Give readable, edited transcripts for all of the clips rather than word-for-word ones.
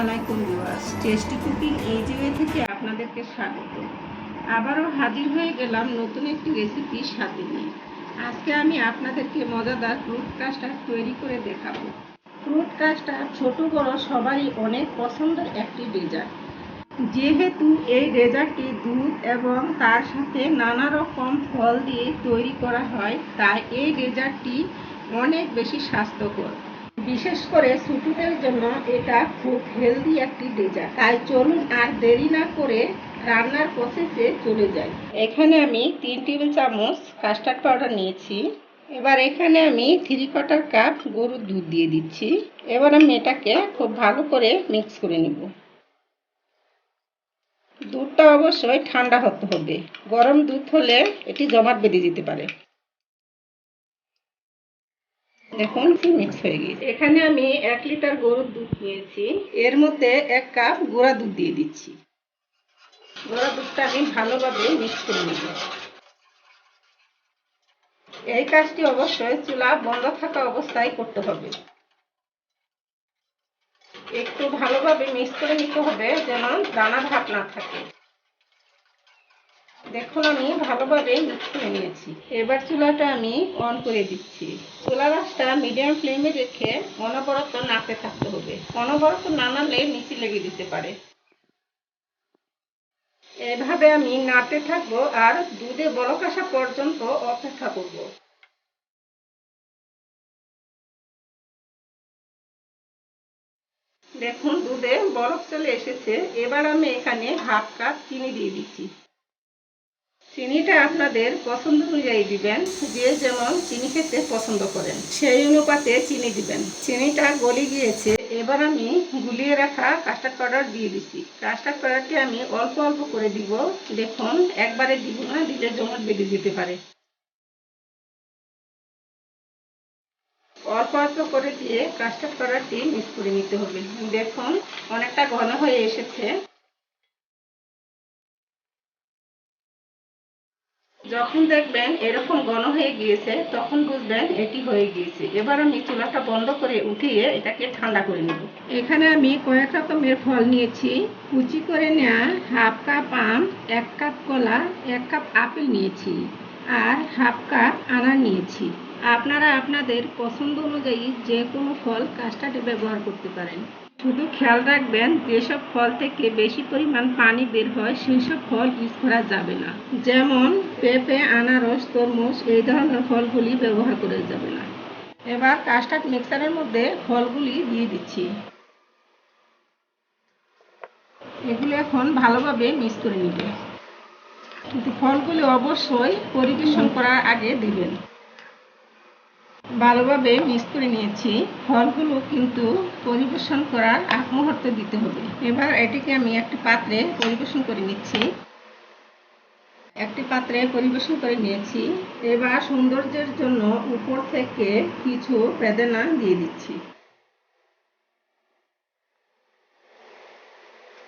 আলাইকুম viewers, tasty cooking এইচওয়ে থেকে আপনাদেরকে স্বাগত। আবারও হাজির হয়ে গেলাম নতুন একটি রেসিপির সাথে নিয়ে। আজকে আমি আপনাদেরকে মজাদার ফ্রুট কাস্টার্ড তৈরি করে দেখাবো। ফ্রুট কাস্টার্ড ছোট বড় সবারই অনেক পছন্দের একটি ডেজার্ট। যেহেতু এই ডেজার্টটি দুধ এবং তার সাথে নানা রকম ফল দিয়ে তৈরি করা হয়, তাই এই ডেজার্টটি অনেক বেশি স্বাস্থ্যকর। বিশেষ করে ছোটদের জন্য এটা খুব হেলদি একটি ডেজার্ট। তাই চলুন আর দেরি না করে রান্নার প্রসেসে চলে যাই। এখানে আমি 3 টেবিল চামচ কাস্টার্ড পাউডার নিয়েছি। এবার এখানে আমি 3/4 কাপ গরুর দুধ দিয়ে দিচ্ছি। এবার আমি এটাকে খুব ভালো করে মিক্স করে নিব। দুধটা অবশ্যই ঠান্ডা হতে হবে। গরম দুধ হলে এটি জমাট বেঁধে যেতে পারে। দেখুন মিক্স হয়ে গেছে। এখানে আমি 1 লিটার গরুর দুধ নিয়েছি। এর মধ্যে 1 কাপ গুঁড়া দুধ দিয়ে দিচ্ছি। গুঁড়া দুধটা আমি ভালোভাবে মিক্স করে নেব। এই কাজটি অবশ্যই চুলা বন্ধ থাকা অবস্থায় করতে হবে। একটু ভালোভাবে মিক্স করে নিতে হবে যেন দানা ভাব না থাকে। দেখুন আমি ভালোভাবে মিক্স করে নিয়েছি। এবার চুলাটা আমি অন করে দিচ্ছি। চুলার আঁচটা মিডিয়াম ফ্লেমে রেখে অনবরত নাড়তে থাকতে হবে। অনবরত না নাড়লে নিচে লেগে দিতে পারে। এভাবে আমি নাড়তে থাকবো আর দুধে বলক আসা পর্যন্ত অপেক্ষা করব। দেখুন দুধে বরফ চলে এসেছে। এবার আমি এখানে 1/2 কাপ চিনি দিয়ে দিচ্ছি। চিনিটা আপনাদের পছন্দ অনুযায়ী দিবেন। যে যেমন চিনি খেতে পছন্দ করেন সেই অনুপাতে চিনি দিবেন। চিনিটা গলে গিয়েছে। এবার আমি গুলিয়ে রাখা কাস্টার্ড পাউডার দিয়ে দিচ্ছি। কাস্টার্ড পাউডারটি আমি অল্প অল্প করে দিব। দেখুন একবারে দিব না, দিলে জমাট বেঁধে যেতে পারে। অল্প অল্প করে দিয়ে কাস্টার্ড পাউডারটি মিক্স করে নিতে হবে। দেখুন অনেকটা ঘন হয়ে এসেছে। যখন দেখবেন এরকম ঘন হয়ে গিয়েছে তখন বুঝবেন এটি হয়ে গিয়েছে। এবার আমি চুলাটা বন্ধ করে উঠিয়ে এটাকে ঠান্ডা করে নেব। এখানে আমি কয়েক রকমের ফল নিয়েছি। কুচি করে নেওয়া 1/2 কাপ আম, 1 কাপ কলা, 1 কাপ আপেল নিয়েছি আর 1/2 কাপ আনার নিয়েছি। আপনারা আপনাদের পছন্দ অনুযায়ী যে কোনো ফল কাস্টার্ডে ব্যবহার করতে পারেন। শুধু খেয়াল রাখবেন যেসব ফল থেকে বেশি পরিমাণ পানি বের হয় সেই সব ফল ইউজ করা যাবে না। যেমন পেঁপে, আনারস, তরমুজ এই ধরনের ফলগুলি ব্যবহার করা যাবে না। এবার কাস্টার্ড মিক্সারের মধ্যে ফলগুলি দিয়ে দিচ্ছি। এগুলো এখন ভালোভাবে মিক্স করে নিবে। কিন্তু ফলগুলি অবশ্যই পরিবেশন করার আগে দিবেন। ভালোভাবে মিক্স করে নিয়েছি। ফলগুলো কিন্তু পরিবেশন করার আগ মুহূর্তে দিতে হবে। এবার এটিকে আমি একটি পাত্রে পরিবেশন করে নিচ্ছি। একটি পাত্রে পরিবেশন করে নিয়েছি। এবার সৌন্দর্যের জন্য উপর থেকে কিছু বেদানা দিয়ে দিচ্ছি।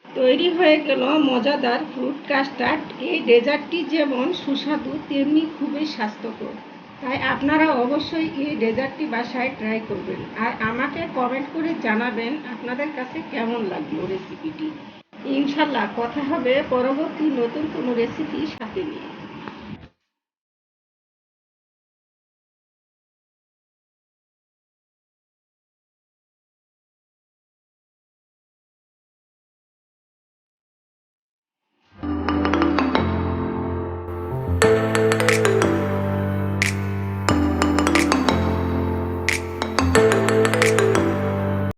তৈরি হয়ে গেল মজাদার ফ্রুট কাস্টার্ড। এই ডেজার্টটি যেমন সুস্বাদু তেমনি খুবই স্বাস্থ্যকর। তাই আপনারা অবশ্যই এই ডেজার্টটি বাসায় ট্রাই করবেন আর আমাকে কমেন্ট করে জানাবেন আপনাদের কাছে কেমন লাগলো রেসিপিটি। ইনশাল্লাহ কথা হবে পরবর্তী নতুন কোনো রেসিপির সাথে নিয়ে।